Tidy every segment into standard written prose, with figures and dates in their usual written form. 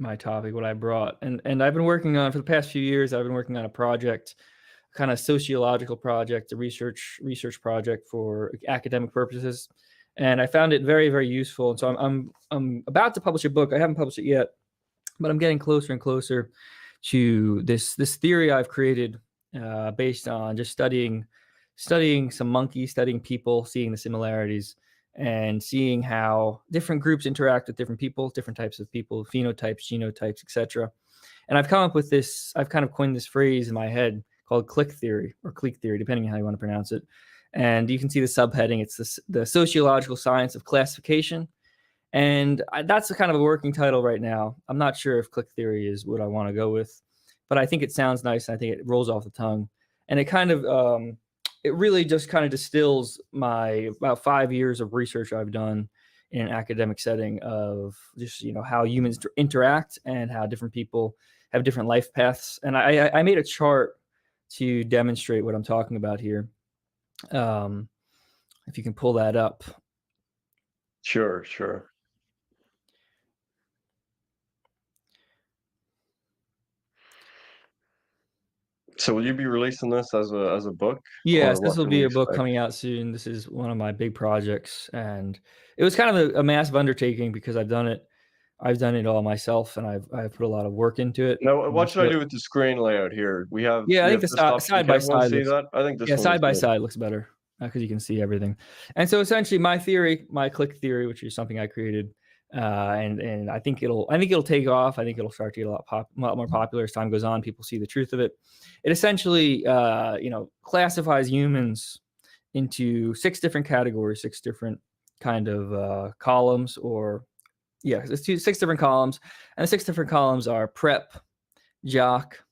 my topic, what I brought, and I've been working on for the past few years. I've been working on a project, kind of sociological project, a research project for academic purposes, and I found it very very useful. And so I'm about to publish a book. I haven't published it yet, but I'm getting closer and closer to this theory I've created based on just studying some monkeys, studying people, seeing the similarities, and seeing how different groups interact with different people, different types of people, phenotypes, genotypes, etc. And I've come up with this. I've kind of coined this phrase in my head called clique theory or clique theory, depending on how you want to pronounce it. And you can see the subheading. It's the sociological science of classification, and that's a kind of a working title right now. I'm not sure if clique theory is what I want to go with, but I think it sounds nice. And I think it rolls off the tongue. And it really just kind of distills my about 5 years of research I've done in an academic setting of just, how humans interact and how different people have different life paths. And I made a chart to demonstrate what I'm talking about here. If you can pull that up. Sure, sure. So will you be releasing this as a book, or Yes, this what will can we be a book expect? coming out soon. This is one of my big projects, and it was kind of a massive undertaking because I've done it all myself, and I've put a lot of work into it. Now, what should I So do with the screen layout here? We have yeah, I we think have the this option. side Can by everyone side see looks that? I think this yeah, one is side by good. side looks better because you can see everything. And so essentially, my theory, my click theory, which is something I created, and I think it'll take off. I think it'll start to get lot more popular as time goes on. People see the truth of it. It essentially, classifies humans into six different categories, six different kind of columns, or yeah, six different columns, and the six different columns are prep, jock,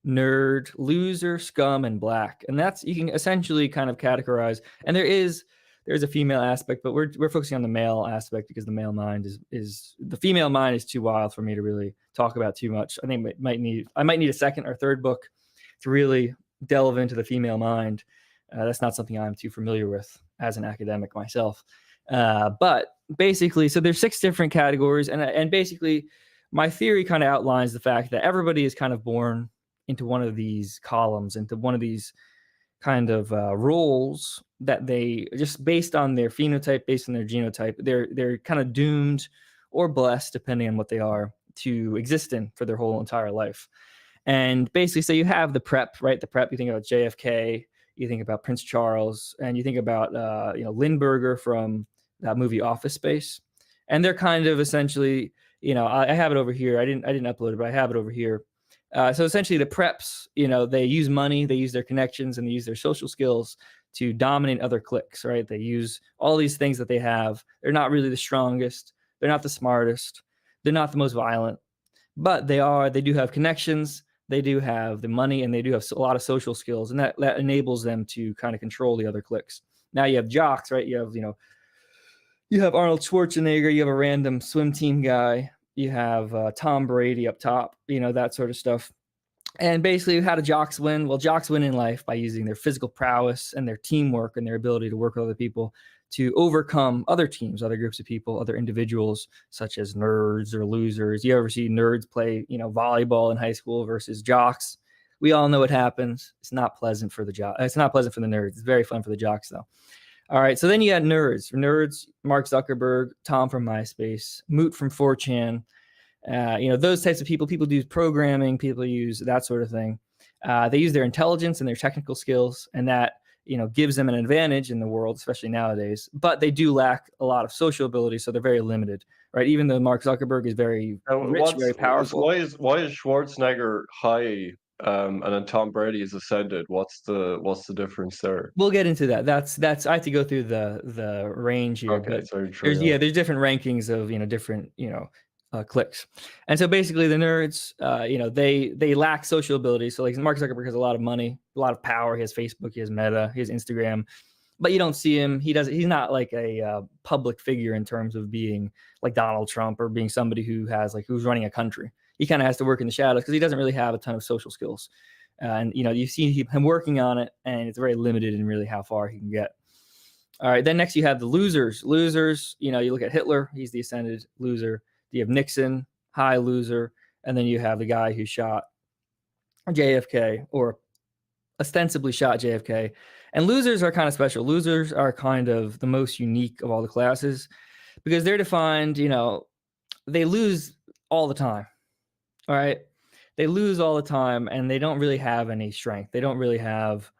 nerd, loser, scum, and black. And that's you can essentially kind of categorize. And there's a female aspect, but we're focusing on the male aspect because the male mind is the female mind is too wild for me to really talk about too much. I think I might need a second or third book to really delve into the female mind. That's not something I'm too familiar with as an academic myself. But basically, so there's six different categories, and basically, my theory kind of outlines the fact that everybody is kind of born into one of these columns, into one of these kind of roles that they just based on their phenotype, based on their genotype, they're kind of doomed or blessed, depending on what they are, to exist in for their whole entire life. And basically, so you have the prep, right? The prep, you think about JFK, you think about Prince Charles, and you think about Lindbergh from that movie Office Space, and they're kind of essentially, I have it over here. I didn't upload it, but I have it over here. So essentially, the preps, they use money, they use their connections, and they use their social skills to dominate other cliques, right? They use all these things that they have. They're not really the strongest. They're not the smartest. They're not the most violent, but they do have connections. They do have the money, and they do have a lot of social skills, and that enables them to kind of control the other cliques. Now you have jocks, right? You have Arnold Schwarzenegger, you have a random swim team guy, you have Tom Brady up top, that sort of stuff. And basically, how do jocks win? Well, jocks win in life by using their physical prowess and their teamwork and their ability to work with other people to overcome other teams, other groups of people, other individuals, such as nerds or losers. You ever see nerds play, volleyball in high school versus jocks? We all know what happens. It's not pleasant for the jock. It's not pleasant for the nerds. It's very fun for the jocks, though. All right, so then you got nerds. Nerds, Mark Zuckerberg, Tom from MySpace, Moot from 4chan. Those types of people. People do programming. People use that sort of thing. They use their intelligence and their technical skills, and that gives them an advantage in the world, especially nowadays. But they do lack a lot of social ability, so they're very limited, right? Even though Mark Zuckerberg is very Now, rich, very powerful. why is Schwarzenegger high, and then Tom Brady is ascended? What's the difference there? We'll get into that. That's I have to go through the range here, Okay, but sorry, sure, yeah. there's different rankings of different clicks, and so basically the nerds, they lack social ability. So like Mark Zuckerberg has a lot of money, a lot of power. He has Facebook, he has Meta, he has Instagram, but you don't see him. He's not like a public figure in terms of being like Donald Trump or being somebody who's running a country. He kind of has to work in the shadows because he doesn't really have a ton of social skills. And you see him working on it, and it's very limited in really how far he can get. All right, then next you have the losers. Losers, you look at Hitler, he's the ascended loser. You have Nixon, high loser, and then you have the guy who shot JFK, or ostensibly shot JFK. And losers are kind of special. Losers are kind of the most unique of all the classes because they're defined, they lose all the time. All right. They lose all the time and they don't really have any strength. They don't really have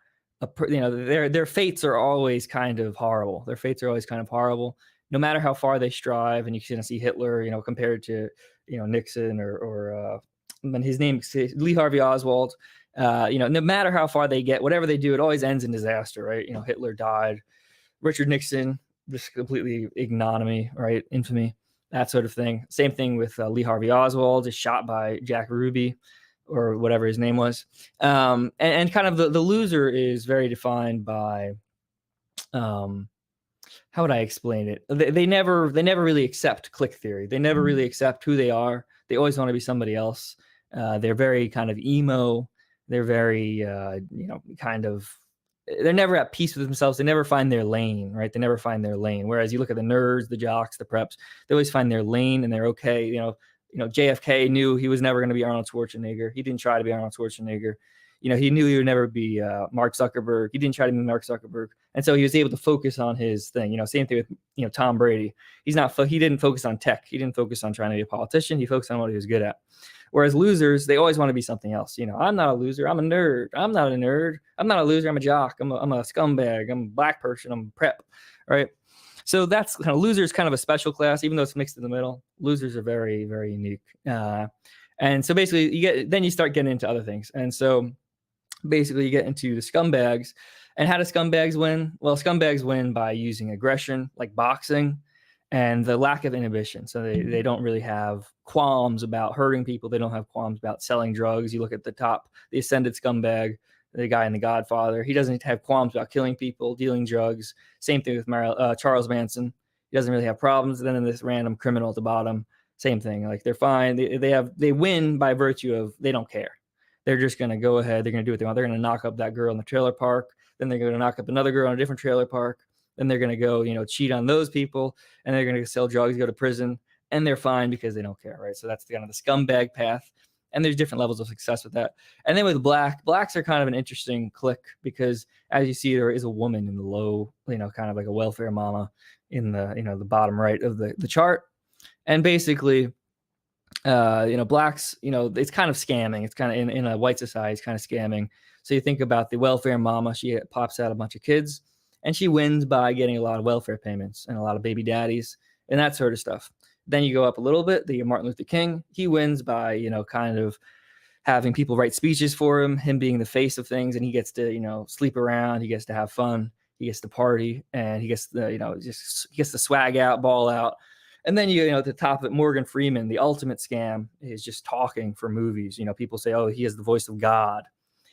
their fates are always kind of horrible. Their fates are always kind of horrible, no matter how far they strive. And you can see Hitler, compared to, Nixon or and his name, Lee Harvey Oswald. No matter how far they get, whatever they do, it always ends in disaster, right? Hitler died. Richard Nixon, just completely ignominy, right? Infamy, that sort of thing. Same thing with Lee Harvey Oswald, just shot by Jack Ruby or whatever his name was. And kind of the loser is very defined by, how would I explain it? They never really accept clique theory. They never really accept who they are. They always want to be somebody else. They're very kind of emo. They're very, they're never at peace with themselves. They never find their lane, right? They never find their lane. Whereas you look at the nerds, the jocks, the preps, they always find their lane and they're okay. JFK knew he was never going to be Arnold Schwarzenegger. He didn't try to be Arnold Schwarzenegger. He knew he would never be Mark Zuckerberg. He didn't try to be Mark Zuckerberg. And so he was able to focus on his thing. Same thing with, Tom Brady. He didn't focus on tech. He didn't focus on trying to be a politician. He focused on what he was good at. Whereas losers, they always want to be something else. I'm not a loser. I'm a nerd. I'm not a nerd. I'm not a loser. I'm a jock. I'm a scumbag. I'm a black person. I'm a prep, right? So that's kind of losers, kind of a special class, even though it's mixed in the middle. Losers are very, very unique. And so basically then you start getting into other things. And so basically you get into the scumbags. And how do scumbags win? Well, scumbags win by using aggression, like boxing, and the lack of inhibition. So they don't really have qualms about hurting people. They don't have qualms about selling drugs. You look at the top, the ascended scumbag, the guy in The Godfather. He doesn't have qualms about killing people, dealing drugs. Same thing with Charles Manson. He doesn't really have problems. Then in this random criminal at the bottom, same thing. Like they're fine. They win by virtue of they don't care. They're just going to go ahead. They're going to do what they want. They're going to knock up that girl in the trailer park. Then they're going to knock up another girl in a different trailer park. Then they're going to go, cheat on those people, and they're going to sell drugs, go to prison, and they're fine because they don't care, right? So that's kind of the scumbag path, and there's different levels of success with that. And then with blacks are kind of an interesting clique because, as you see, there is a woman in the low, kind of like a welfare mama in the, the bottom right of the chart, and basically, blacks, it's kind of scamming. It's kind of in a white society, it's kind of scamming. So you think about the welfare mama, she pops out a bunch of kids. And she wins by getting a lot of welfare payments and a lot of baby daddies and that sort of stuff. Then you go up a little bit, the Martin Luther King, he wins by, kind of having people write speeches for him being the face of things. And he gets to, sleep around. He gets to have fun. He gets to party and he gets to, he gets to swag out, ball out. And then, at the top of it, Morgan Freeman, the ultimate scam is just talking for movies. People say, oh, he has the voice of God.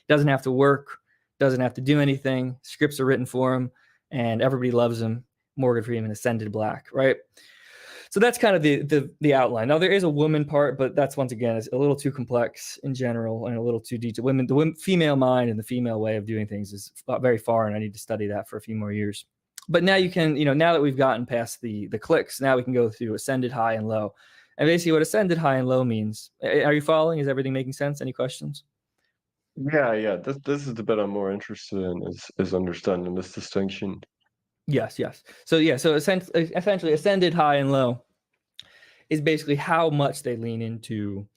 Doesn't have to work, doesn't have to do anything. Scripts are written for him. And everybody loves him. Morgan Freeman, ascended black, right? So that's kind of the outline. Now there is a woman part, but that's once again is a little too complex in general and a little too detailed. The female mind and the female way of doing things is very far, and I need to study that for a few more years. But now you can, now that we've gotten past the cliques, now we can go through ascended, high, and low. And basically, what ascended, high, and low means. Are you following? Is everything making sense? Any questions? Yeah. This is the bit I'm more interested in is understanding this distinction. Yes. So essentially ascended, high, and low is basically how much they lean into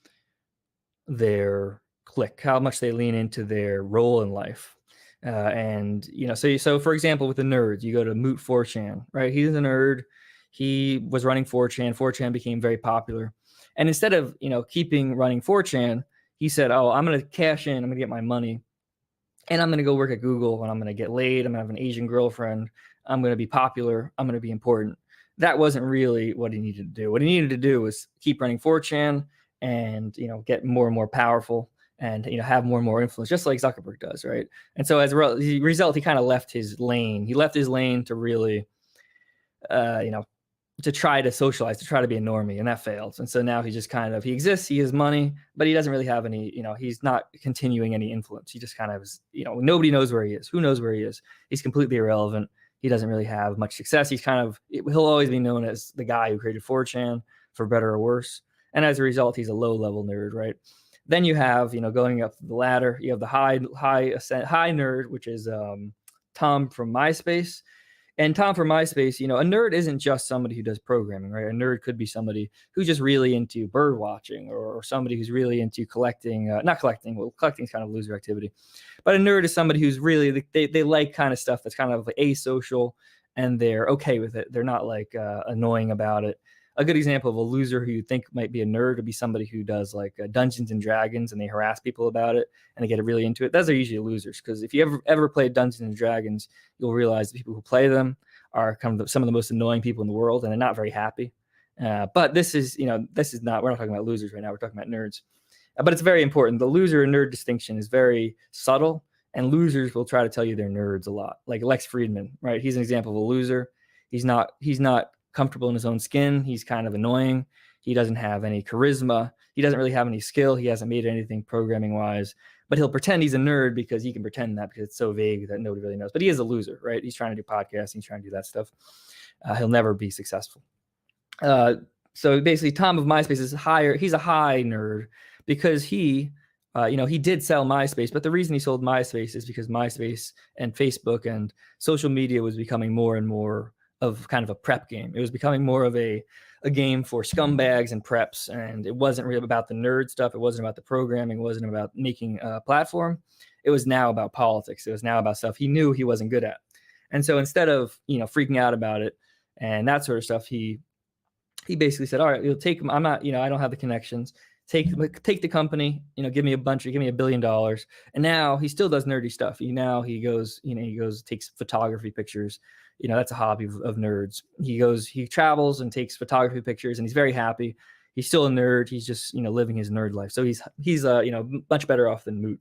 their clique, how much they lean into their role in life. So for example, with the nerds, you go to Moot 4chan, right? He's a nerd. He was running 4chan. 4chan became very popular. And instead of, keeping running 4chan, he said, oh, I'm going to cash in. I'm going to get my money. And I'm going to go work at Google and I'm going to get laid. I'm going to have an Asian girlfriend. I'm going to be popular. I'm going to be important. That wasn't really what he needed to do. What he needed to do was keep running 4chan and, get more and more powerful and, have more and more influence, just like Zuckerberg does, right? And so as a result, he kind of left his lane. He left his lane to really, to try to socialize, to try to be a normie, and that failed. And so now he just kind of, he exists, he has money, but he doesn't really have any, he's not continuing any influence. He just kind of is, nobody knows where he is. Who knows where he is? He's completely irrelevant. He doesn't really have much success. He'll always be known as the guy who created 4chan, for better or worse. and as a result, he's a low-level nerd, right? Then you have, going up the ladder, you have the high nerd, which is Tom from MySpace. And Tom from MySpace, a nerd isn't just somebody who does programming, right? A nerd could be somebody who's just really into bird watching, or somebody who's really into collecting, not collecting, well, collecting is kind of a loser activity. But a nerd is somebody who's really, they like kind of stuff that's kind of asocial, and they're okay with it. They're not like annoying about it. A good example of a loser who you think might be a nerd would be somebody who does like Dungeons and Dragons, and they harass people about it and they get really into it. Those are usually losers, because if you ever played Dungeons and Dragons, you'll realize the people who play them are kind of some of the most annoying people in the world, and they're not very happy. But this is not, we're not talking about losers right now. We're talking about nerds. But it's very important. The loser and nerd distinction is very subtle, and losers will try to tell you they're nerds a lot. Like Lex Friedman, right? He's an example of a loser. He's not comfortable in his own skin. He's kind of annoying. He doesn't have any charisma. He doesn't really have any skill. He hasn't made anything programming wise, but he'll pretend he's a nerd because he can pretend that, because it's so vague that nobody really knows. But he is a loser, right? He's trying to do podcasting. He's trying to do that stuff. He'll never be successful. So basically, Tom of MySpace is higher. He's a high nerd because he did sell MySpace, but the reason he sold MySpace is because MySpace and Facebook and social media was becoming more and more of kind of a prep game. It was becoming more of a game for scumbags and preps, and it wasn't really about the nerd stuff. It wasn't about the programming. It wasn't about making a platform. It was now about politics. It was now about stuff he knew he wasn't good at. And so instead of freaking out about it and that sort of stuff, he basically said, all right, you'll take them. I'm not, I don't have the connections. Take the company, give me $1 billion. And now he still does nerdy stuff. He goes, takes photography pictures. That's a hobby of nerds. He travels and takes photography pictures, and he's very happy. He's still a nerd. He's just, living his nerd life. So he's much better off than Moot,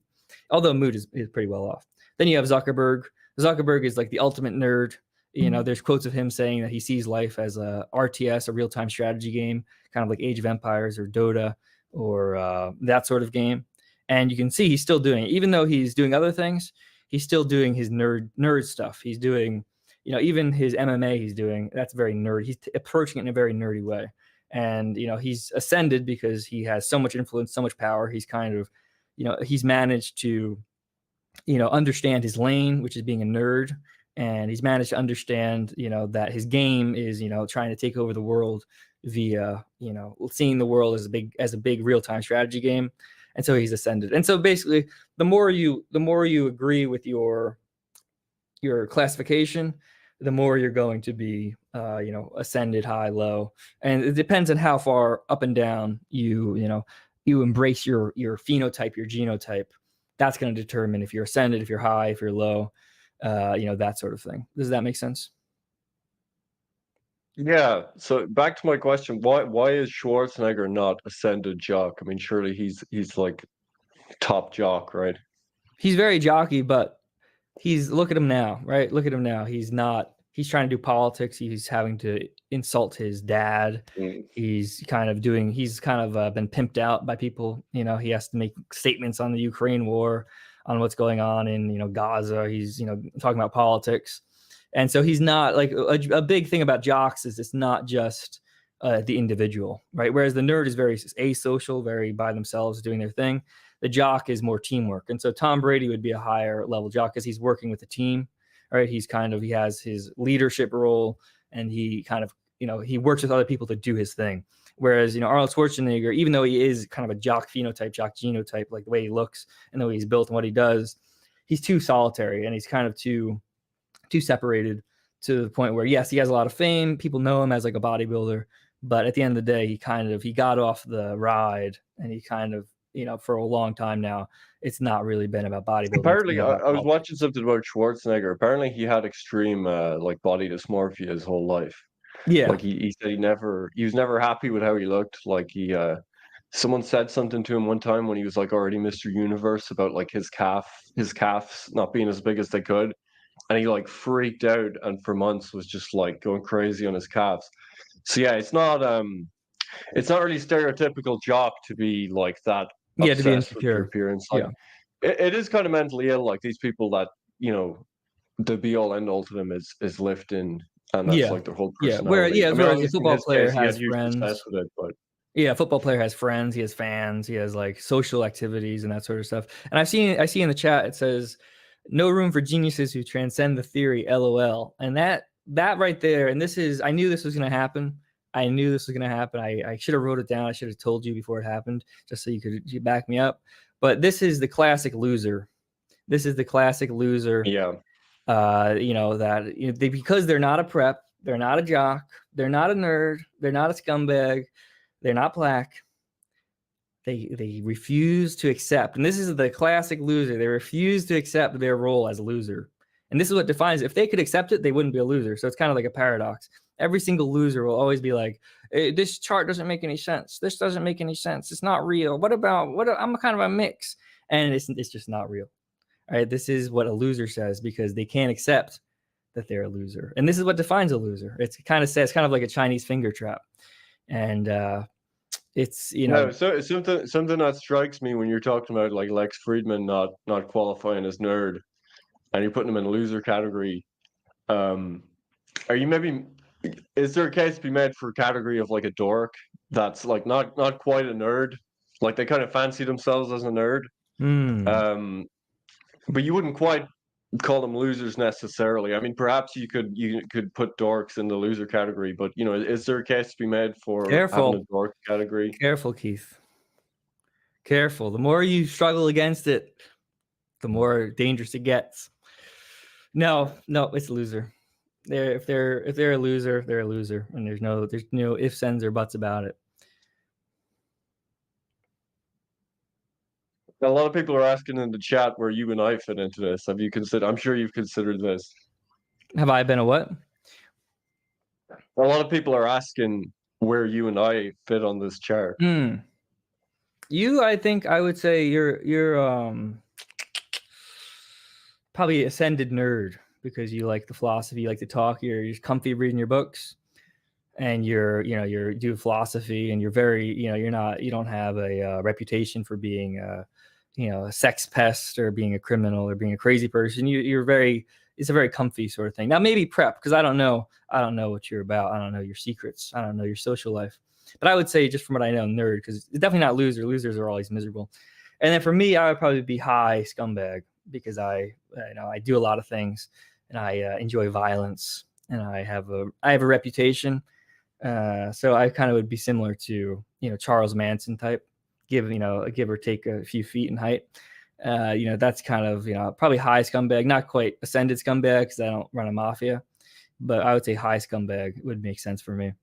although Moot is pretty well off. Then you have Zuckerberg. Zuckerberg is like the ultimate nerd. There's quotes of him saying that he sees life as a RTS, a real-time strategy game, kind of like Age of Empires or Dota or that sort of game. And you can see he's still doing it. Even though he's doing other things, he's still doing his nerd stuff. He's doing, even his MMA he's doing, that's very nerdy. He's approaching it in a very nerdy way. And, he's ascended because he has so much influence, so much power. He's kind of, he's managed to, understand his lane, which is being a nerd. And he's managed to understand, that his game is, trying to take over the world via, seeing the world as a big real-time strategy game. And so he's ascended. And so basically, the more you agree with your classification, the more you're going to be, ascended, high, low. And it depends on how far up and down you embrace your phenotype, your genotype. That's going to determine if you're ascended, if you're high, if you're low, that sort of thing. Does that make sense? Yeah. So back to my question, why is Schwarzenegger not ascended Jock? I mean, surely he's like top Jock, right? He's very jockey, but look at him now, right? Look at him now. He's trying to do politics. He's having to insult his dad. He's kind of been pimped out by people. He has to make statements on the Ukraine war, on what's going on in, Gaza. He's, talking about politics. And so he's not like a big thing about jocks is it's not just the individual, right? Whereas the nerd is very asocial, very by themselves doing their thing. The jock is more teamwork. And so Tom Brady would be a higher level jock because he's working with a team, right? He has his leadership role, and he kind of, he works with other people to do his thing. Whereas, Arnold Schwarzenegger, even though he is kind of a jock phenotype, jock genotype, like the way he looks and the way he's built and what he does, he's too solitary, and he's kind of too separated to the point where, yes, he has a lot of fame. People know him as like a bodybuilder, but at the end of the day, he got off the ride, and he kind of, for a long time now, it's not really been about bodybuilding. Apparently, I was watching something about Schwarzenegger. Apparently, he had extreme like body dysmorphia his whole life. Yeah. Like he said he was never happy with how he looked. Like someone said something to him one time when he was like already Mr. Universe about like his calves not being as big as they could. And he like freaked out, and for months was just like going crazy on his calves. So yeah, it's not really stereotypical jock to be like that. Yeah, to be Obsessed with your insecure. appearance. Like, Yeah. it is kind of mentally ill. Like these people that the be all end all to them is lifting, and that's like their whole personality. Whereas a obviously in football his player case, he had has huge success friends. with it, but Yeah, a football player has friends, he has fans, he has like social activities and that sort of stuff. And I see in the chat it says, "No room for geniuses who transcend the theory." LOL. And that right there, and this is, I knew this was going to happen. I knew this was going to happen. I should have wrote it down. I should have told you before it happened, just so you back me up. But this is the classic loser. This is the classic loser. Yeah. Because they're not a prep, they're not a jock, they're not a nerd, they're not a scumbag, they're not black. They refuse to accept, and this is the classic loser. They refuse to accept their role as a loser, and this is what defines. If they could accept it, they wouldn't be a loser. So it's kind of like a paradox. Every single loser will always be like, "This chart doesn't make any sense. This doesn't make any sense. It's not real. What about what? I'm kind of a mix," and it's just not real. All right, this is what a loser says because they can't accept that they're a loser, and this is what defines a loser. It's kind of like a Chinese finger trap, and it's No, so something that strikes me when you're talking about like Lex Friedman not qualifying as nerd, and you're putting him in a loser category. Are you maybe is there a case to be made for a category of like a dork that's like not quite a nerd, like they kind of fancy themselves as a nerd, but you wouldn't quite call them losers necessarily. I mean, perhaps you could put dorks in the loser category, but you know, is there a case to be made for having a dork category? Careful, Keith. Careful. The more you struggle against it, the more dangerous it gets. No, it's a loser. If they're a loser, they're a loser, and there's no ifs, ands, or buts about it. A lot of people are asking in the chat where you and I fit into this. Have you considered? I'm sure you've considered this. Have I been a what? A lot of people are asking where you and I fit on this chart. I think I would say you're probably ascended nerd because you like the philosophy, you like to talk, you're just comfy reading your books, and you do philosophy, and you're very, you don't have a reputation for being a sex pest or being a criminal or being a crazy person. It's a very comfy sort of thing. Now maybe prep, because I don't know what you're about. I don't know your secrets. I don't know your social life. But I would say, just from what I know, nerd, because it's definitely not loser. Losers are always miserable. And then for me, I would probably be high scumbag, because I do a lot of things, and I enjoy violence, and I have a reputation. So I kind of would be similar to Charles Manson type, give or take a few feet in height. That's kind of probably high scumbag, not quite ascended scumbag because I don't run a mafia, but I would say high scumbag would make sense for me.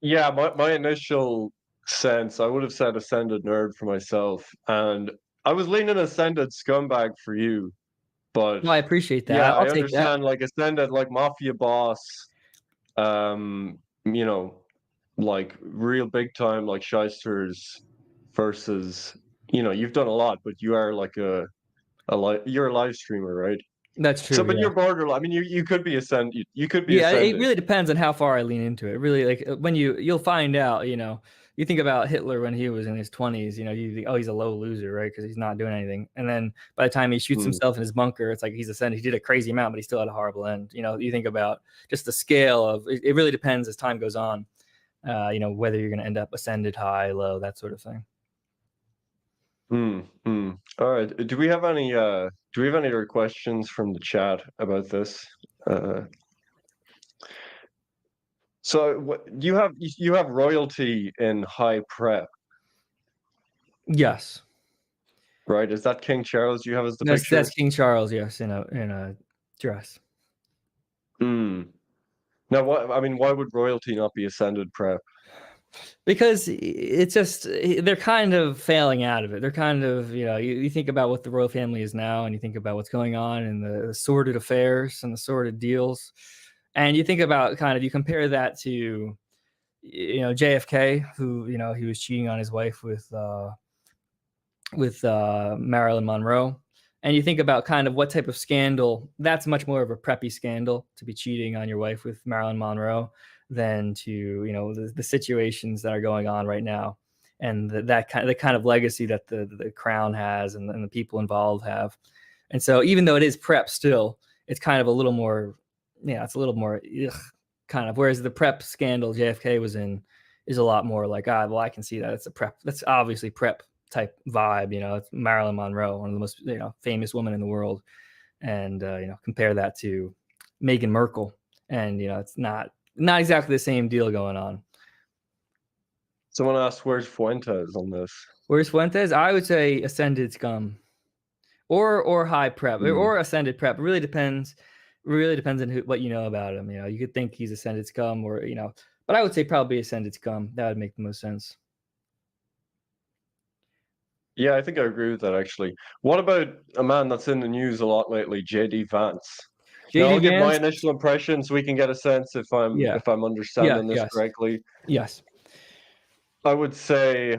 Yeah, my initial sense, I would have said ascended nerd for myself, and I was leaning ascended scumbag for you, but I appreciate that. yeah, I'll I take that. understand like ascended like mafia boss, like real big time like shysters versus you've done a lot, but you are like you're a live streamer, right? That's true. So, but Yeah. you're borderline. I mean, you could be ascended. You could be Yeah, it ascended. really depends on how far I lean into it. Really, like when you'll find out, you think about Hitler when he was in his 20s, you think, oh, he's a low loser, right? Because he's not doing anything. And then by the time he shoots himself in his bunker, it's like he's ascended. He did a crazy amount, but he still had a horrible end. You think about just the scale of it. It really depends as time goes on. Whether you're going to end up ascended, high, low, that sort of thing. All right. Do we have any other questions from the chat about this? So what you have royalty in high prep, Yes. right? Is that King Charles you have as the picture? That's King Charles, yes, in a dress. Now, why would royalty not be ascended prep? Because it's just they're kind of failing out of it. They're kind of, you think about what the royal family is now, and you think about what's going on in the sordid affairs and the sordid deals, and you think about you compare that to JFK, who he was cheating on his wife with Marilyn Monroe. And you think about kind of what type of scandal, that's much more of a preppy scandal to be cheating on your wife with Marilyn Monroe than to, the situations that are going on right now. And the kind of legacy that the crown has and the people involved have. And so even though it is prep still, it's kind of a little more, it's a little more kind of, whereas the prep scandal JFK was in, is a lot more like, well, I can see that it's a prep. That's obviously prep type vibe. It's Marilyn Monroe, one of the most famous women in the world, and compare that to Meghan Merkel, and it's not exactly the same deal going on. Someone asked, "Where's Fuentes on this?" Where's Fuentes? I would say ascended scum, or high prep, or ascended prep. It really depends. Really depends on what you know about him. You could think he's ascended scum, or but I would say probably ascended scum. That would make the most sense. Yeah, I think I agree with that actually. What about a man that's in the news a lot lately, JD Vance? Now JD I'll give my Vance. initial impression so we can get a sense if I'm Yeah. Yeah. understanding this Yes. correctly. Yes. I would say,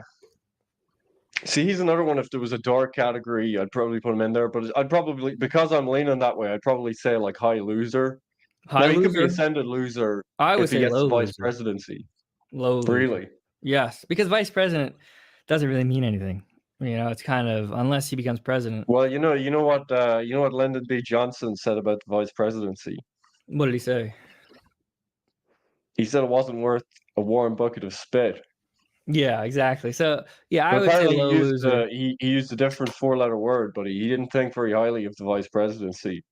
see, he's another one. If there was a dark category, I'd probably put him in there. But I'd probably, because I'm leaning that way, I'd probably say like high loser. High Now he could be loser. ascended loser I would if he say gets low the vice loser. presidency. Low loser. Really? Yes, because vice president doesn't really mean anything. It's kind of, unless he becomes president. Well, you know what Lyndon B. Johnson said about the vice presidency. What did he say? He said it wasn't worth a warm bucket of spit. Yeah, exactly. So yeah, I But would say apparently low loser. he used a different four-letter word, but he didn't think very highly of the vice presidency.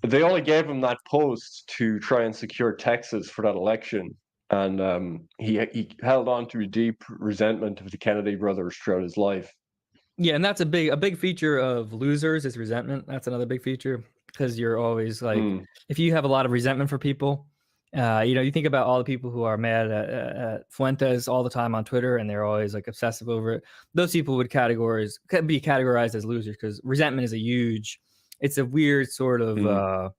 They only gave him that post to try and secure Texas for that election, and he held on to a deep resentment of the Kennedy brothers throughout his life. Yeah, and that's a big feature of losers is resentment. That's another big feature, because you're always like, if you have a lot of resentment for people, you think about all the people who are mad at Fuentes all the time on Twitter, and they're always like obsessive over it. Those people would be categorized as losers, because resentment is it's a weird sort of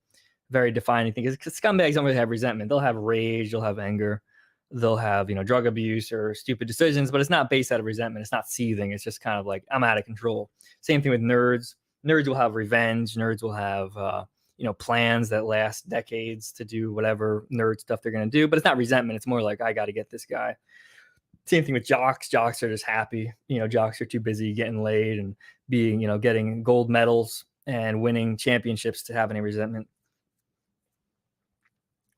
very defining thing. Because scumbags don't really have resentment. They'll have rage, they'll have anger, they'll have drug abuse or stupid decisions, but it's not based out of resentment. It's not seething. It's just kind of like, I'm out of control. Same thing with nerds. Nerds will have revenge. Nerds will have plans that last decades to do whatever nerd stuff they're going to do, but it's not resentment. It's more like, I got to get this guy. Same thing with jocks. Jocks are just happy. Jocks are too busy getting laid and being, getting gold medals and winning championships to have any resentment.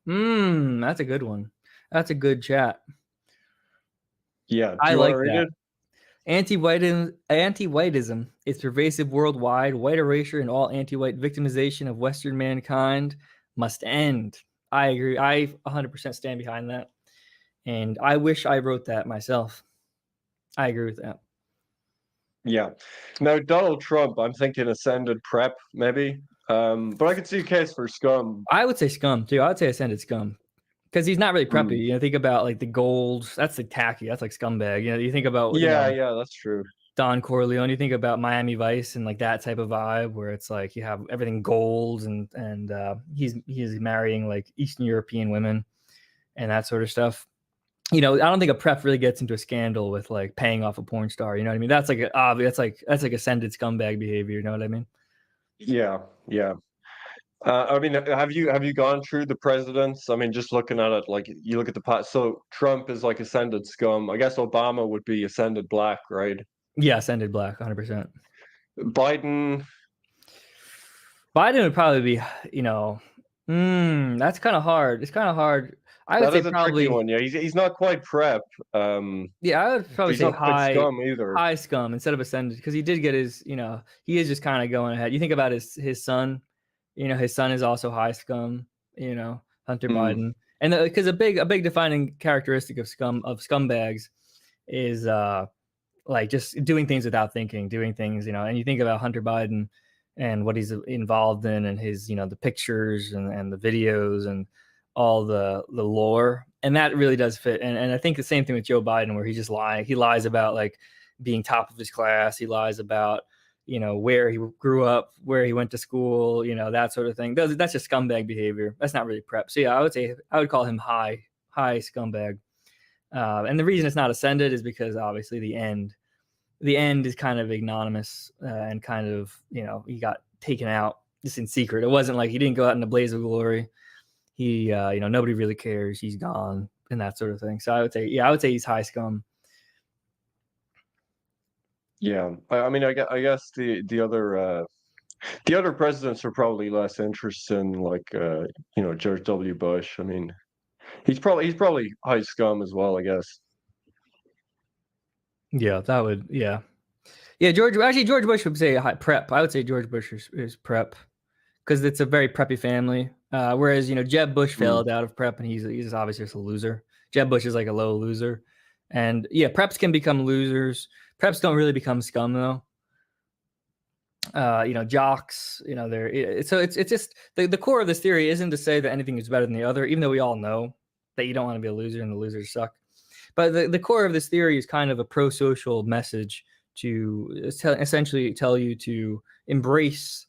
That's a good one. That's a good chat. Yeah, I like that. Anti-whiteism is pervasive worldwide. White erasure and all anti-white victimization of Western mankind must end. I agree. I 100% stand behind that. And I wish I wrote that myself. I agree with that. Yeah. Now, Donald Trump, I'm thinking ascended prep, maybe. But I could see a case for scum. I would say scum, too. I would say ascended scum. Because he's not really preppy. Think about like the gold. That's like tacky. That's like scumbag. You think about Yeah, that's true. Don Corleone. You think about Miami Vice and like that type of vibe, where it's like you have everything gold, and he's marrying like Eastern European women and that sort of stuff. I don't think a prep really gets into a scandal with like paying off a porn star. You know what I mean? That's like obvious. That's like ascended scumbag behavior. You know what I mean? Yeah. I mean, have you gone through the presidents? I mean, just looking at it, like you look at the past. So Trump is like ascended scum. I guess Obama would be ascended black, right? Yeah, ascended black, 100%. Biden would probably be, that's kind of hard. It's kind of hard. I would that say is a tricky probably, one. Yeah, he's not quite prep. yeah, I would probably He's say not quite scum either. high scum instead of ascended, because he did get his, he is just kind of going ahead. You think about his son, his son is also high scum, Hunter Biden. And because a big defining characteristic of scumbags is like just doing things without thinking, doing things, and you think about Hunter Biden and what he's involved in, and his, the pictures and the videos and all the lore. And that really does fit. And I think the same thing with Joe Biden, where he lies about like being top of his class. He lies about, where he grew up, where he went to school, that sort of thing. That's just scumbag behavior. That's not really prep. So yeah, I would call him high scumbag. And the reason it's not ascended is because obviously the end is kind of ignominious, and kind of, he got taken out just in secret. It wasn't like he didn't go out in a blaze of glory. He, nobody really cares. He's gone and that sort of thing. So I would say he's high scum. Yeah, I mean, I guess the other presidents are probably less interesting, like George W. Bush. I mean, he's probably high scum as well, I guess. Yeah, that would. Yeah, yeah. George Bush would say prep. I would say George Bush is prep because it's a very preppy family. Whereas Jeb Bush Mm. failed out of prep, and he's obviously just a loser. Jeb Bush is like a low loser, and yeah, preps can become losers. Preps don't really become scum though. Jocks, so it's just the core of this theory isn't to say that anything is better than the other, even though we all know that you don't want to be a loser and the losers suck. But the core of this theory is kind of a pro-social message to essentially tell you to embrace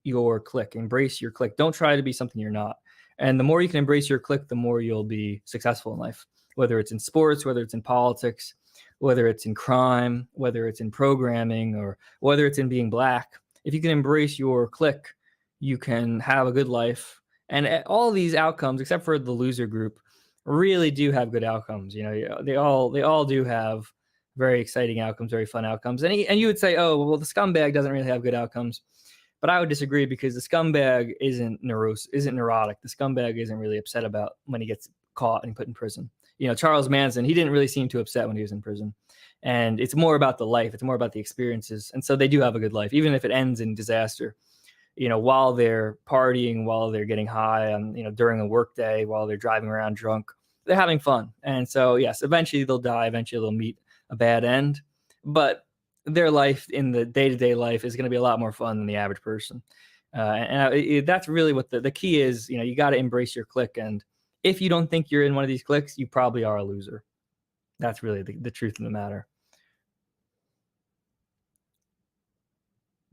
your clique, embrace your clique. Don't try to be something you're not. And the more you can embrace your clique, the more you'll be successful in life, whether it's in sports, whether it's in politics, whether it's in crime, whether it's in programming, or whether it's in being black. If you can embrace your clique, you can have a good life. And all these outcomes, except for the loser group, really do have good outcomes. They all do have very exciting outcomes, very fun outcomes. And you would say, oh, well, the scumbag doesn't really have good outcomes. But I would disagree because the scumbag isn't neurotic. The scumbag isn't really upset about when he gets caught and put in prison. Charles Manson, he didn't really seem too upset when he was in prison. And it's more about the life. It's more about the experiences. And so they do have a good life, even if it ends in disaster. While they're partying, while they're getting high on, during the workday, while they're driving around drunk, they're having fun. And so, yes, eventually they'll die. Eventually they'll meet a bad end. But their life in the day-to-day life is going to be a lot more fun than the average person. That's really what the key is. You got to embrace your clique. And if you don't think you're in one of these cliques, you probably are a loser. That's really the truth of the matter.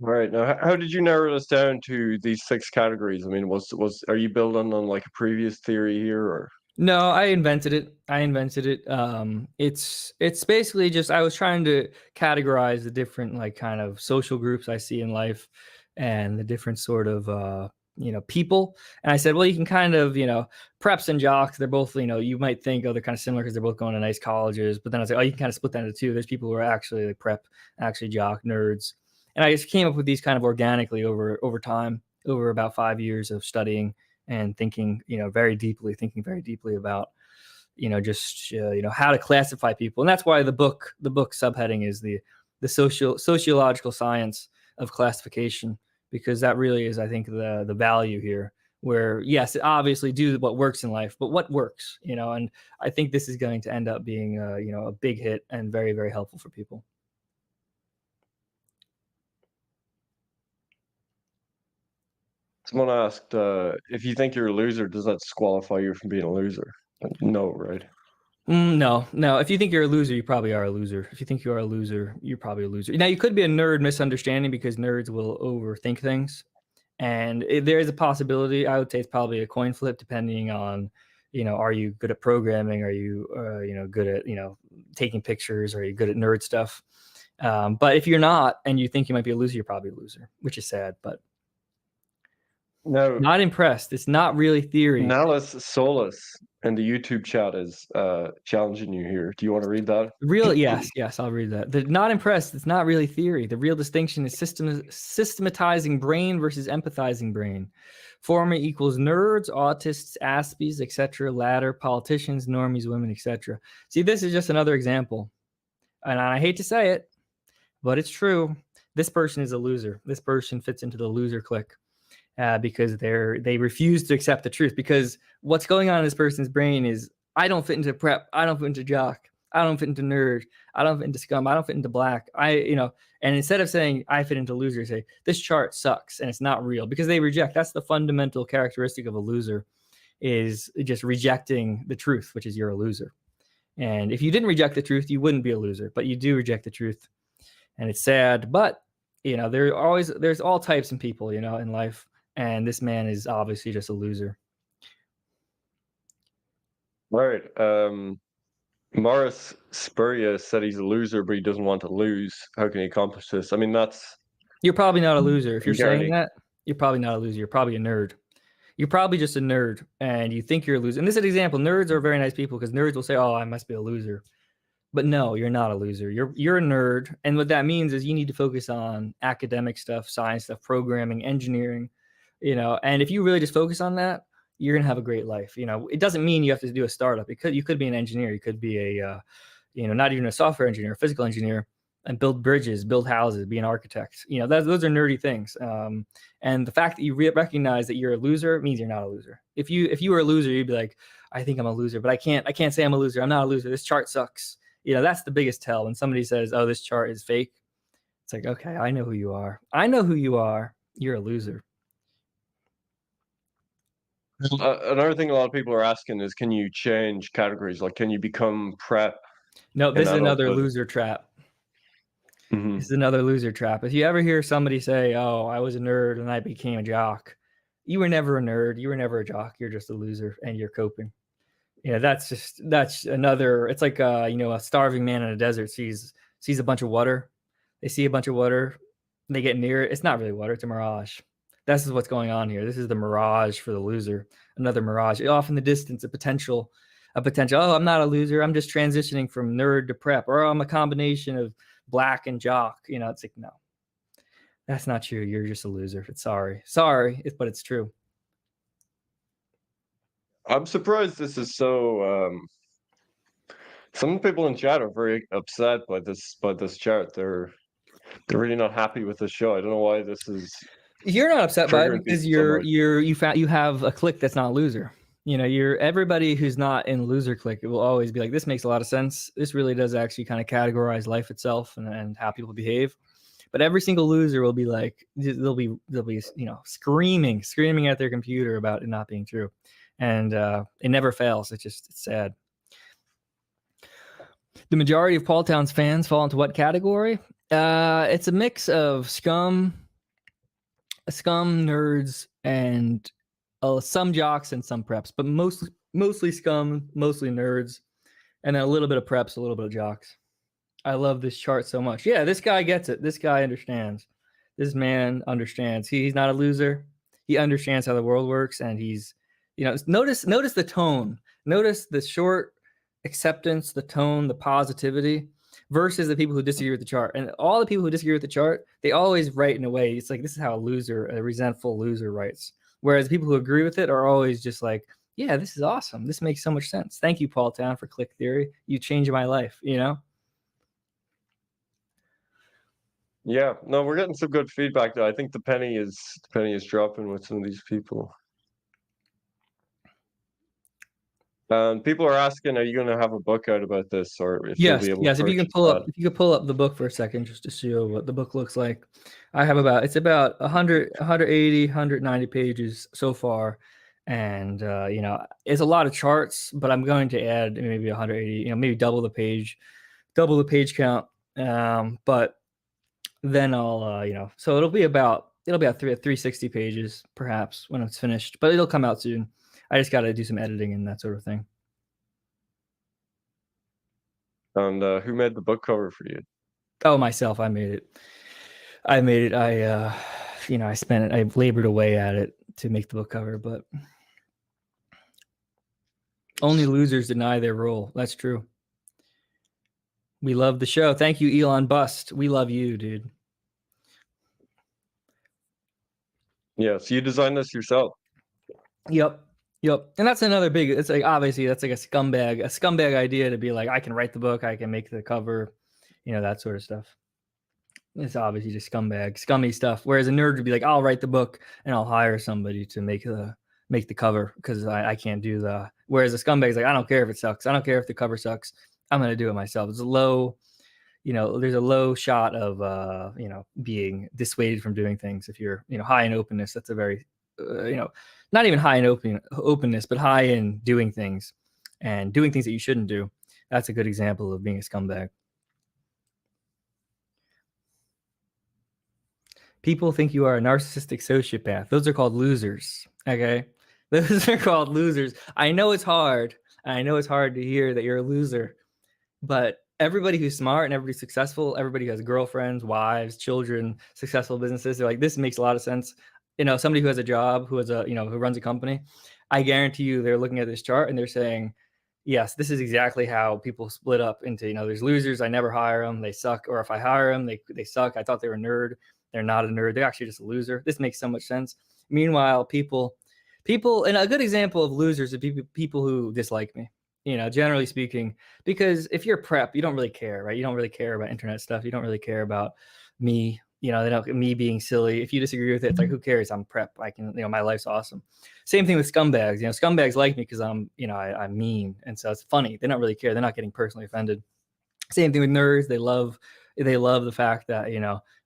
All right. Now, how did you narrow this down to these 6 categories? I mean, are you building on like a previous theory here, or? No, I invented it. It's basically just I was trying to categorize the different like kind of social groups I see in life and the different sort of people. And I said, well, you can kind of, preps and jocks, they're both, you might think, oh, they're kind of similar because they're both going to nice colleges. But then I was like, oh, you can kind of split that into two. There's people who are actually like prep, actually jock, nerds. And I just came up with these kind of organically over time, over about 5 years of studying and thinking very deeply about just how to classify people. And that's why the book subheading is the sociological science of classification, because that really is, I think, the value here, where yes, obviously do what works in life, but what works, and I think this is going to end up being a big hit and very, very helpful for people. Someone asked, if you think you're a loser, does that disqualify you from being a loser? No, right? No. If you think you're a loser, you probably are a loser. If you think you are a loser, you're probably a loser. Now, you could be a nerd misunderstanding because nerds will overthink things. And there is a possibility. I would say it's probably a coin flip, depending on, are you good at programming? Are you, good at, taking pictures? Are you good at nerd stuff? But if you're not, and you think you might be a loser, you're probably a loser, which is sad, but No. not impressed. It's not really theory. Nalus Solus in the YouTube chat is challenging you here. Do you want to read that? Yes, I'll read that. The not impressed, it's not really theory. The real distinction is systematizing brain versus empathizing brain. Former equals nerds, autists, Aspies, etc. Latter, politicians, normies, women, etc. See, this is just another example. And I hate to say it, but it's true. This person is a loser. This person fits into the loser clique. Because they refuse to accept the truth. Because what's going on in this person's brain is, I don't fit into prep. I don't fit into jock. I don't fit into nerd. I don't fit into scum. I don't fit into black. And instead of saying I fit into loser, say this chart sucks and it's not real, because they reject. That's the fundamental characteristic of a loser, is just rejecting the truth, which is you're a loser. And if you didn't reject the truth, you wouldn't be a loser, but you do reject the truth. And it's sad, but there's all types of people, in life. And this man is obviously just a loser. All right. Morris Spurrier said he's a loser, but he doesn't want to lose. How can he accomplish this? I mean, You're probably not a loser. If you're Guarantee. saying that, you're probably not a loser. You're probably a nerd. You're probably just a nerd, and you think you're a loser. And this is an example. Nerds are very nice people, because nerds will say, oh, I must be a loser. But no, you're not a loser. You're a nerd. And what that means is you need to focus on academic stuff, science stuff, programming, engineering, and if you really just focus on that, you're going to have a great life. It doesn't mean you have to do a startup. You could be an engineer. You could be a not even a software engineer, a physical engineer, and build bridges, build houses, be an architect. Those are nerdy things. And the fact that you recognize that you're a loser means you're not a loser. If you were a loser, you'd be like, I think I'm a loser, but I can't say I'm a loser. I'm not a loser. This chart sucks. That's the biggest tell. When somebody says, oh, this chart is fake, it's like, okay, I know who you are. I know who you are. You're a loser. Another thing a lot of people are asking is, can you change categories? Like, can you become prep? No, this is another adulthood? loser trap. Mhm. This is another loser trap. If you ever hear somebody say, oh, I was a nerd and I became a jock, you were never a nerd. You were never a jock. You're just a loser and you're coping. That's another, it's like, a starving man in a desert sees a bunch of water. They see a bunch of water. They get near it. It's not really water. It's a mirage. This is what's going on here. This is the mirage for the loser. Another mirage. Off in the distance, a potential. Oh, I'm not a loser. I'm just transitioning from nerd to prep, or I'm a combination of black and jock. It's like, no, that's not true. You're just a loser. It's sorry, but it's true. I'm surprised this is so. Some people in chat are very upset by this chart. They're really not happy with the show. I don't know why this is. You're not upset by it triggering because people so much. you have a clique that's not a loser. You're everybody who's not in loser clique. It will always be like, this makes a lot of sense. This really does actually kind of categorize life itself and how people behave. But every single loser will be like, they'll be screaming at their computer about it not being true, and it never fails. It's sad. The majority of Paul Town's fans fall into what category? It's a mix of scum nerds, and some jocks and some preps, but mostly scum, mostly nerds, and then a little bit of preps, a little bit of jocks. I love this chart so much. Yeah, this guy gets it. This guy understands. This man understands. He's not a loser. He understands how the world works, and he's, notice the tone. Notice the short acceptance, the tone, the positivity, versus the people who disagree with the chart. And all the people who disagree with the chart, they always write in a way, it's like, this is how a resentful loser writes. Whereas people who agree with it are always just like, yeah, this is awesome. This makes so much sense. Thank you, Paul Town, for clique theory. You changed my life, Yeah, no, we're getting some good feedback though. I think the penny is dropping with some of these people. People are asking, are you going to have a book out about this, or if you'll Yes, be able yes. to If you can purchase that? if you could pull up the book for a second, just to show what the book looks like. I have it's about 100, 180, 190 pages so far. And, it's a lot of charts, but I'm going to add maybe 180, maybe double the page count. But then I'll, so it'll be about 360 pages perhaps when it's finished, but it'll come out soon. I just got to do some editing and that sort of thing. And who made the book cover for you? Oh, myself. I made it. I spent it. I labored away at it to make the book cover, but only losers deny their role. That's true. We love the show. Thank you, Elon Bust. We love you, dude. Yeah, so you designed this yourself. Yep. And that's another big, it's like, obviously that's like a scumbag idea to be like, I can write the book, I can make the cover, that sort of stuff. It's obviously just scummy stuff. Whereas a nerd would be like, I'll write the book and I'll hire somebody to make the cover because I can't do whereas a scumbag is like, I don't care if it sucks. I don't care if the cover sucks. I'm going to do it myself. It's a low, there's a low shot of, being dissuaded from doing things. If you're, high in openness, that's a very, not even high in openness, but high in doing things and doing things that you shouldn't do. That's a good example of being a scumbag. People think you are a narcissistic sociopath. Those are called losers. Okay. Those are called losers. I know it's hard. I know it's hard to hear that you're a loser, but everybody who's smart and everybody successful, everybody who has girlfriends, wives, children, successful businesses, they're like, this makes a lot of sense. Somebody who has a job, who runs a company, I guarantee you they're looking at this chart and they're saying, yes, this is exactly how people split up into, there's losers. I never hire them. They suck. Or if I hire them, they suck. I thought they were a nerd. They're not a nerd. They're actually just a loser. This makes so much sense. Meanwhile, people, and a good example of losers would be people who dislike me. generally speaking, because if you're prep, you don't really care, right? You don't really care about internet stuff. You don't really care about me, they don't me being silly. If you disagree with it, it's like, who cares? I'm prep. I can, my life's awesome. Same thing with scumbags. Scumbags like me because I'm mean. And so it's funny. They don't really care. They're not getting personally offended. Same thing with nerds. They love the fact that,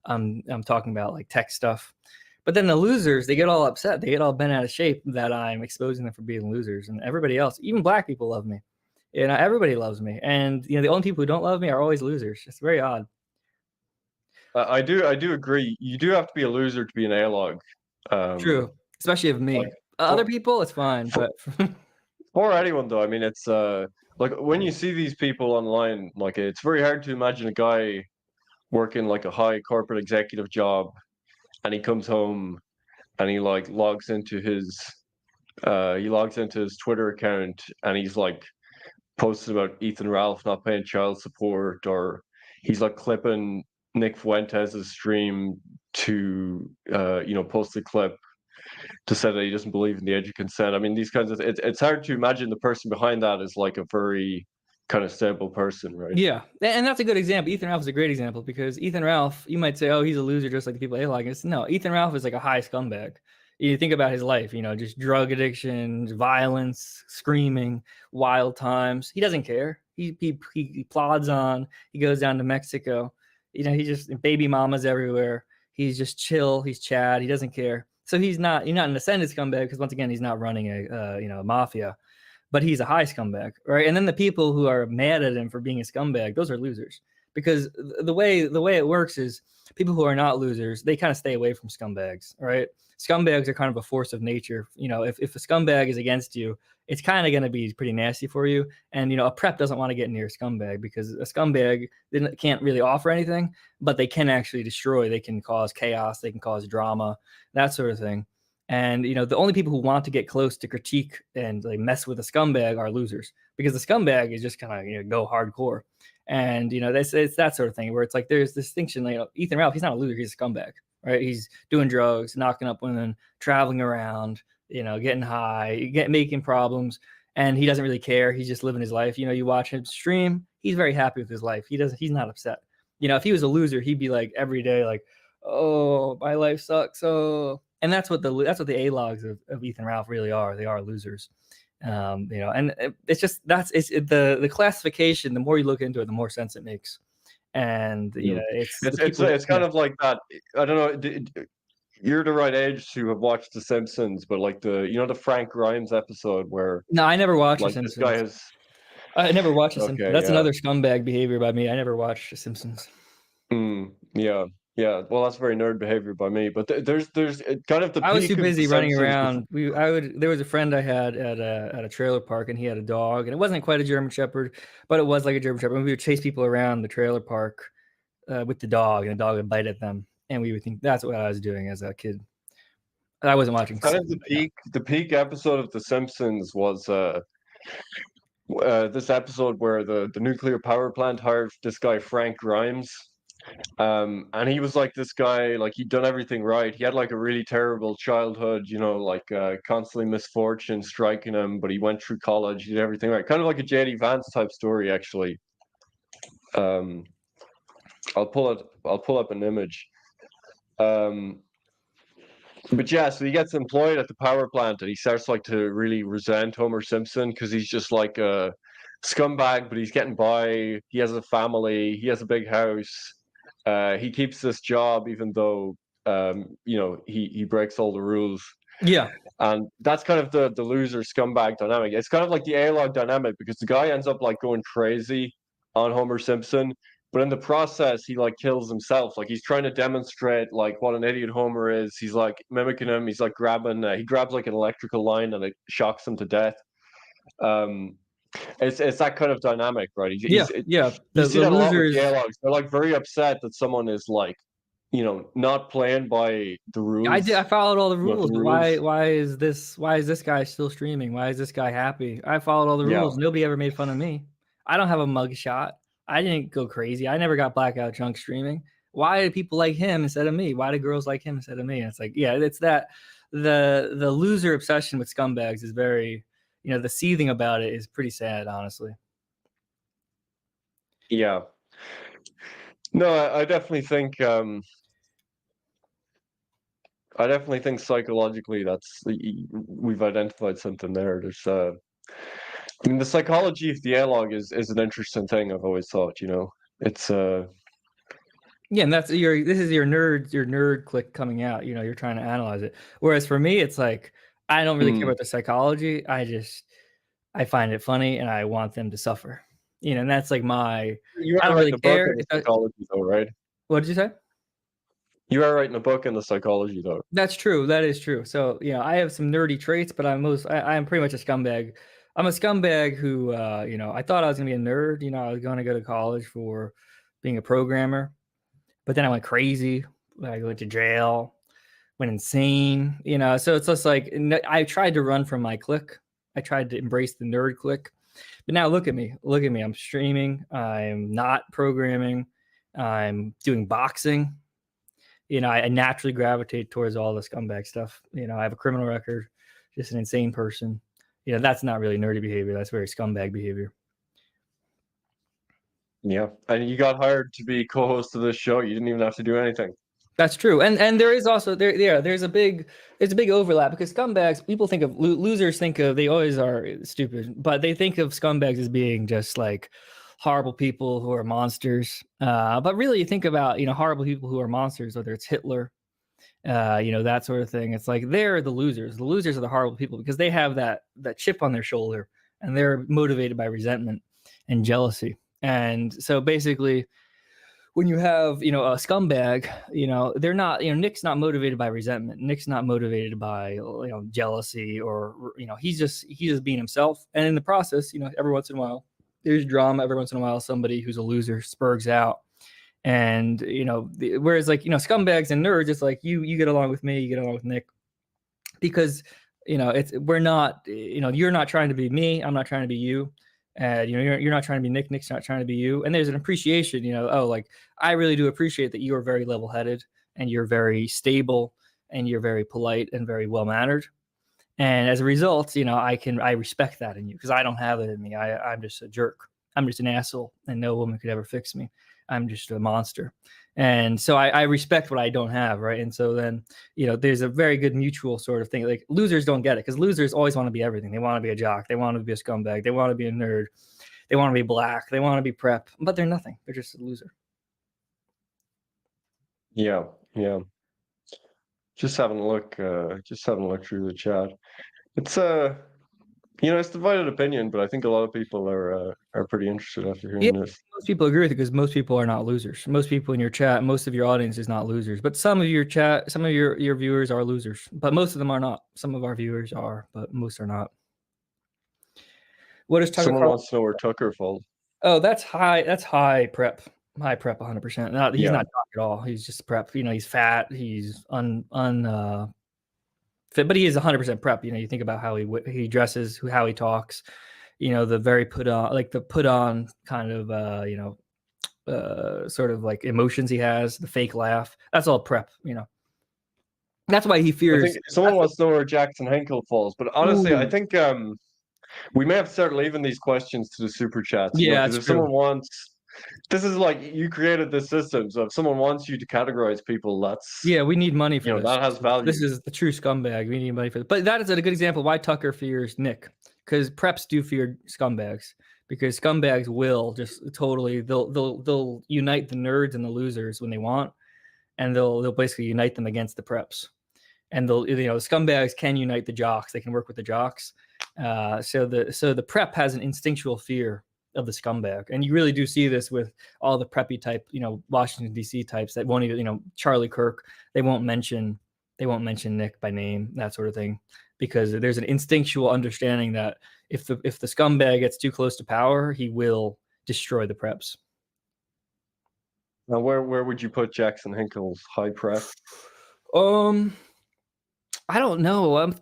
I'm talking about like tech stuff. But then the losers, they get all upset. They get all bent out of shape that I'm exposing them for being losers. And everybody else, even black people, love me. Everybody loves me. And the only people who don't love me are always losers. It's very odd. I do agree. You do have to be a loser to be an A-log. True, especially of Like me. Other for, people, it's fine, for but for anyone though, I mean, it's like when you see these people online, like it's very hard to imagine a guy working like a high corporate executive job, and he comes home and he like logs into his Twitter account, and he's like posting about Ethan Ralph not paying child support, or he's like clipping Nick Fuentes' stream to post a clip to say that he doesn't believe in the age of consent. I mean, these kinds of it's hard to imagine the person behind that is like a very kind of stable person, right? yeah, and that's a good example. Ethan Ralph is a great example because Ethan Ralph, you might say, oh, he's a loser just like the people A-log is. No, Ethan Ralph is like a high scumbag. You think about his life, just drug addiction, violence, screaming, wild times. He doesn't care. He plods on. He goes down to Mexico. He just baby mamas everywhere. He's just chill. He's Chad. He doesn't care. So you're not an ascended scumbag because once again, he's not running a mafia, but he's a high scumbag, right? And then the people who are mad at him for being a scumbag, those are losers. Because the way it works is people who are not losers, they kind of stay away from scumbags, right? Scumbags are kind of a force of nature. If a scumbag is against you, it's kind of going to be pretty nasty for you. And a prep doesn't want to get near a scumbag because a scumbag can't really offer anything, but they can actually destroy. They can cause chaos. They can cause drama, that sort of thing. And the only people who want to get close to critique and like mess with a scumbag are losers because the scumbag is just kind of go hardcore. And it's that sort of thing where it's like there's distinction. Ethan Ralph, he's not a loser, he's a scumbag, right? He's doing drugs, knocking up women, traveling around, getting high, making problems, and he doesn't really care. He's just living his life. You watch him stream, he's very happy with his life. He's not upset. If he was a loser, he'd be like every day like, oh, my life sucks. Oh, and that's what the A-logs of Ethan Ralph really are. They are losers. And it's just the classification. The more you look into it, the more sense it makes. And it's kind of like that. I don't know. You're the right age to have watched The Simpsons, but like the Frank Grimes episode where no, I never watched like The this Simpsons. guy has. I never watched The Okay, Simpsons. That's yeah. another scumbag behavior by me. I never watched The Simpsons. Yeah, yeah. Well, that's very nerd behavior by me. But there's kind of the I was too peak of The busy running Simpsons. around. There was a friend I had at a trailer park, and he had a dog, and it wasn't quite a German Shepherd, but it was like a German Shepherd. And we would chase people around the trailer park with the dog, and the dog would bite at them, and we would think that's what I was doing as a kid. I wasn't watching. Kind of the peak episode of The Simpsons was this episode where the nuclear power plant hired this guy Frank Grimes. And he was like this guy, like he'd done everything right. He had like a really terrible childhood, like constantly misfortune striking him, but he went through college, he did everything right. Kind of like a JD Vance type story, actually. I'll pull up an image. But yeah, so he gets employed at the power plant, and he starts like to really resent Homer Simpson because he's just like a scumbag, but he's getting by. He has a family, he has a big house. He keeps this job even though he breaks all the rules. Yeah, And that's kind of the loser scumbag dynamic. It's kind of like the A-log dynamic because the guy ends up like going crazy on Homer Simpson, but in the process he like kills himself. Like he's trying to demonstrate like what an idiot Homer is. He's like mimicking him. He's like he grabs like an electrical line and it shocks him to death. It's that kind of dynamic, right? yeah. You see The that a lot with losers. the A-logs. They're like very upset that someone is like, not playing by the rules. I followed all the rules, the but rules. why is this guy still streaming? Why is this guy happy? I followed all the Yeah. rules. Nobody ever made fun of me. I don't have a mug shot. I didn't go crazy. I never got blackout drunk streaming. Why do people like him instead of me? Why do girls like him instead of me? And it's like, yeah, it's that the loser obsession with scumbags is very, the seething about it is pretty sad, honestly. Yeah. No, I definitely think psychologically we've identified something there. There's I mean, the psychology of dialogue is an interesting thing. I've always thought, it's Yeah, and this is your nerd click coming out. You're trying to analyze it. Whereas for me, it's like I don't really care about the psychology. I find it funny, and I want them to suffer. And that's like I you are don't writing really a book care. in the psychology, though, right? What did you say? You are writing a book in the psychology, though. That's true. That is true. So, I have some nerdy traits, but I'm pretty much a scumbag. I'm a scumbag who, I thought I was gonna be a nerd. I was gonna go to college for being a programmer, but then I went crazy. I went to jail, went insane. So it's just like I tried to run from my clique. I tried to embrace the nerd clique, but now look at me. Look at me. I'm streaming. I'm not programming. I'm doing boxing. I naturally gravitate towards all the scumbag stuff. I have a criminal record, just an insane person. That's not really nerdy behavior. That's very scumbag behavior. Yeah, and you got hired to be co-host of this show. You didn't even have to do anything. That's true, and there is also there's a big overlap because scumbags, people think of losers, they always are stupid, but they think of scumbags as being just like horrible people who are monsters. But really, you think about horrible people who are monsters, whether it's Hitler, that sort of thing. It's like they're the losers. The losers are the horrible people because they have that chip on their shoulder and they're motivated by resentment and jealousy. And so basically, when you have a scumbag, they're not Nick's not motivated by resentment. Nick's not motivated by jealousy or he's just being himself. And in the process, every once in a while there's drama. Every once in a while somebody who's a loser spurgs out. And whereas scumbags and nerds, it's like you get along with me, you get along with Nick, because we're not you're not trying to be me, I'm not trying to be you, and you're not trying to be Nick, Nick's not trying to be you, and there's an appreciation. I really do appreciate that you are very level-headed and you're very stable and you're very polite and very well-mannered, and as a result, I respect that in you because I don't have it in me. I'm just a jerk. I'm just an asshole, and no woman could ever fix me. I'm just a monster. And so I respect what I don't have, right? And so then, there's a very good mutual sort of thing. Like losers don't get it because losers always want to be everything. They want to be a jock. They want to be a scumbag. They want to be a nerd. They want to be black. They want to be prep, but they're nothing. They're just a loser. Yeah, yeah. Just having a look through the chat. It's it's divided opinion, but I think a lot of people are pretty interested after hearing this. Most people agree with it because most people are not losers. Most people in your chat, most of your audience is not losers. But some of your chat, some of your viewers are losers, but most of them are not. Some of our viewers are, but most are not. What is Tucker? Someone wants to know where Tucker falls. Oh, that's high. That's high prep. High prep, 100%. He's not Jock at all. He's just prep. He's fat. He's fit, but he is 100% prep. You think about how he dresses, how he talks. The very put on kind of sort of like emotions he has, the fake laugh. That's all prep. That's why he fears. I think someone wants to know where Jackson Henkel falls, but honestly, I think we may have to start leaving these questions to the super chats. Yeah, because if someone wants, this is like you created this system, so if someone wants you to categorize people, we need money for this. That has value. This is the true scumbag. We need money for this. But that is a good example why Tucker fears Nick, because preps do fear scumbags, because scumbags will just totally they'll unite the nerds and the losers when they want, and they'll basically unite them against the preps. And scumbags can unite the jocks. They can work with the jocks. So the prep has an instinctual fear of the scumbag, and you really do see this with all the preppy type, Washington D.C. types that won't even, Charlie Kirk. They won't mention Nick by name, that sort of thing, because there's an instinctual understanding that if the scumbag gets too close to power, he will destroy the preps. Now, where would you put Jackson Henkel's high prep? I don't know.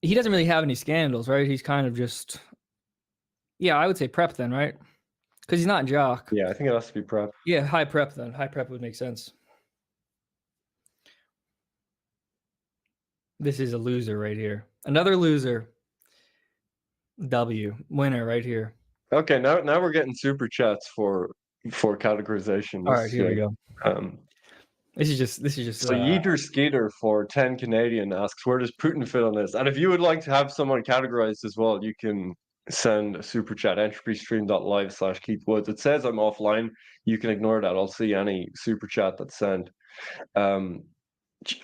He doesn't really have any scandals, right? He's kind of just, I would say prep then, right? Because he's not Jock. Yeah, I think it has to be prep. Yeah, high prep then. High prep would make sense. This is a loser right here. Another loser. W winner right here. Okay, now we're getting super chats for categorization. All This right, is here we good. go. This is just. So Yeeter Skeeter for 10 Canadian asks, where does Putin fit on this? And if you would like to have someone categorized as well, you can send a super chat, entropystream.live/KeithWoods. It says I'm offline. You can ignore that. I'll see any super chat that's sent. And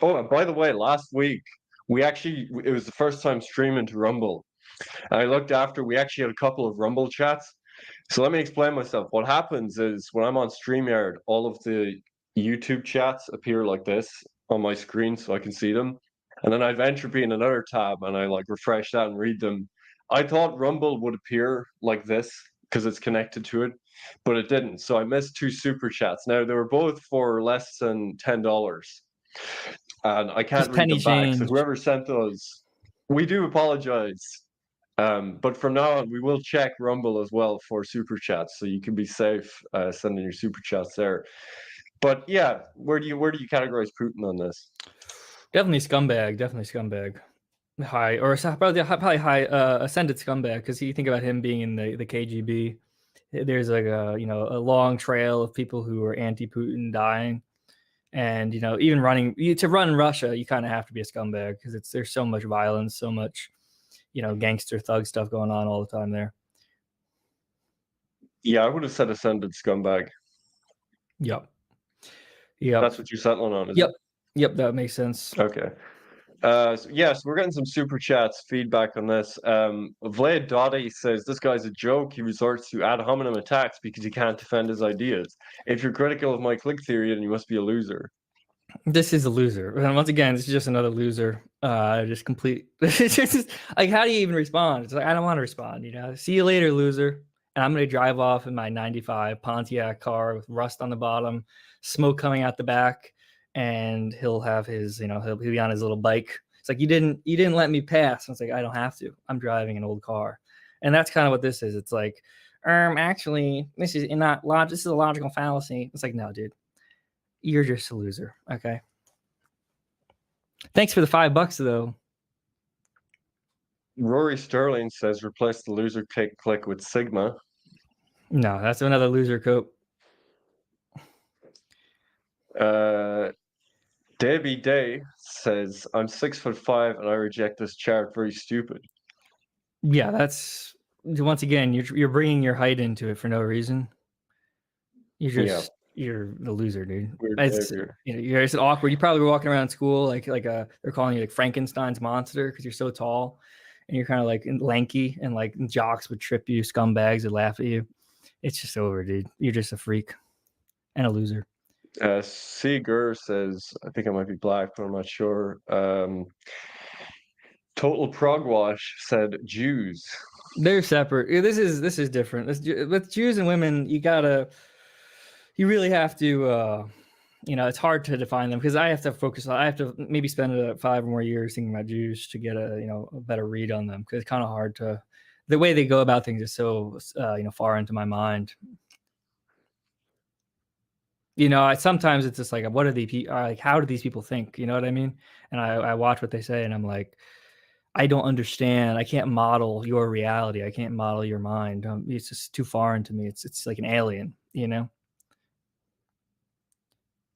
by the way, last week it was the first time streaming to Rumble. And I looked after, we actually had a couple of Rumble chats. So let me explain myself. What happens is when I'm on StreamYard, all of the YouTube chats appear like this on my screen so I can see them. And then I have entropy in another tab and I like refresh that and read them. I thought Rumble would appear like this because it's connected to it, but it didn't. So I missed 2 super chats. Now they were both for less than $10. And I can't Just read penny them back. So change. whoever sent those, we do apologize. But from now on, we will check Rumble as well for super chats, so you can be safe sending your super chats there. But yeah, where do you categorize Putin on this? Definitely scumbag. Definitely scumbag. High or probably high ascended scumbag, because you think about him being in the KGB. There's like a long trail of people who are anti-Putin dying, and even to run Russia, you kind of have to be a scumbag because there's so much violence, so much gangster thug stuff going on all the time there. Yeah, I would have said ascended scumbag. Yep. That's what you're settling on, is Yep. it? Yep, that makes sense. Okay. Yes, we're getting some super chats feedback on this. Vlad Dottie says this guy's a joke. He resorts to ad hominem attacks because he can't defend his ideas. If you're critical of my clique theory, then you must be a loser. This is a loser. And once again, this is just another loser. Just complete. It's just like, how do you even respond? It's like, I don't want to respond. See you later, loser. And I'm gonna drive off in my '95 Pontiac car with rust on the bottom, smoke coming out the back, and he'll have his, he'll be on his little bike. It's like, you didn't let me pass. And it's like, I don't have to. I'm driving an old car, and that's kind of what this is. It's like, actually, this is not logic. This is a logical fallacy. It's like, no, dude. You're just a loser. Okay. Thanks for the $5 though. Rory Sterling says replace the loser click with Sigma. No, that's another loser coat. Debbie Day says I'm 6'5" and I reject this chart. Very stupid. Yeah, that's once again you're bringing your height into it for no reason. You're the loser, dude. It's awkward. You probably were walking around school like they're calling you like Frankenstein's monster because you're so tall, and you're kind of like lanky, and like jocks would trip you, scumbags would laugh at you. It's just over, dude. You're just a freak and a loser. Seeger says, I think I might be black, but I'm not sure. Total Progwash said Jews. They're separate. This is different. With Jews and women, you really have to, it's hard to define them because I have to focus. I have to maybe spend 5 or more years thinking about Jews to get a better read on them, because it's kind of hard to. The way they go about things is so far into my mind. Sometimes it's just like, what are the like? How do these people think? You know what I mean? And I watch what they say, and I'm like, I don't understand. I can't model your reality. I can't model your mind. It's just too foreign to me. It's like an alien.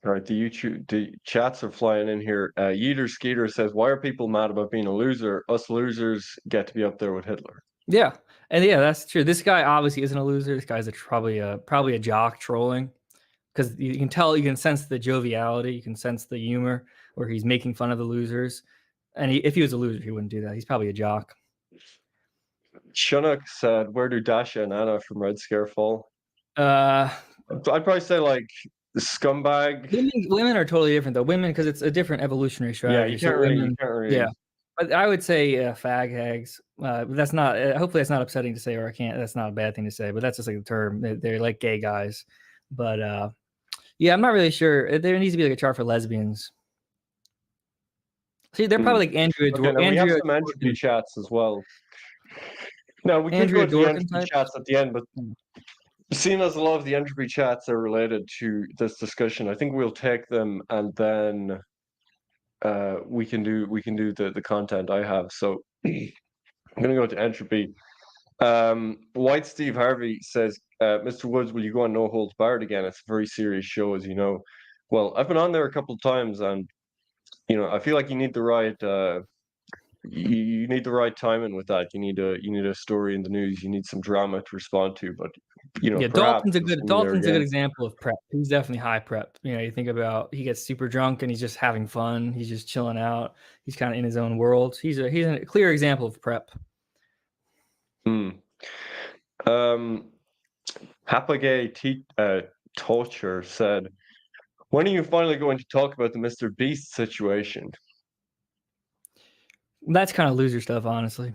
All right, the chats are flying in here. Yeeter Skeeter says, why are people mad about being a loser? Us losers get to be up there with Hitler. Yeah, and yeah, that's true. This guy obviously isn't a loser. This guy's probably a jock trolling, because you can sense the joviality, you can sense the humor where he's making fun of the losers. And if he was a loser, he wouldn't do that. He's probably a jock. Chunuk said, where do Dasha and Anna from Red Scare fall? I'd probably say like the Scumbag. Women are totally different though. Women, because it's a different evolutionary strategy. Yeah, you can't really. Yeah, but I would say fag hags. But that's not. Hopefully, that's not upsetting to say, or I can't. That's not a bad thing to say. But that's just like a term. They're like gay guys. But yeah, I'm not really sure. There needs to be like a chart for lesbians. See, they're probably like Andrea. Okay, we have some entropy chats as well. No, we could go to the entropy chats at the end, but seeing as a lot of the entropy chats are related to this discussion, I think we'll take them and then we can do the content I have. So I'm gonna go to entropy. White Steve Harvey says, Mr. Woods, will you go on No Holds Barred again? It's a very serious show, as you know. Well, I've been on there a couple of times, and I feel like you need the right you need the right timing with that. You need a story in the news. You need some drama to respond to. But Yeah, perhaps Dalton's a this good will be there again. example of prep. He's definitely high prep. You think about he gets super drunk and he's just having fun. He's just chilling out. He's kind of in his own world. He's a clear example of prep. Hapagay Torture said, when are you finally going to talk about the Mr. Beast situation? That's kind of loser stuff, honestly.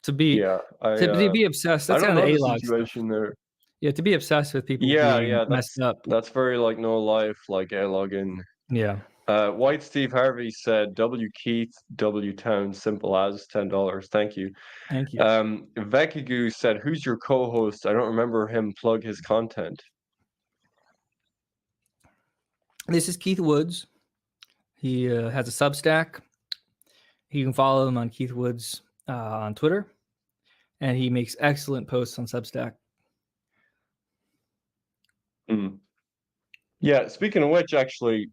To be obsessed. That's I don't kind of know the the A-log situation stuff. there. Yeah, to be obsessed with people Yeah, being messed up. that's very like no life, like A-log in. Yeah. White Steve Harvey said, W Keith, W Town, simple as $10. Thank you. Thank you. Vekigoo said, who's your co-host? I don't remember him plug his content. This is Keith Woods. He has a Substack. You can follow him on Keith Woods on Twitter, and he makes excellent posts on Substack. Yeah, speaking of which, actually,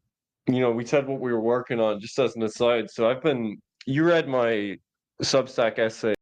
we said what we were working on, just as an aside. So you read my Substack essay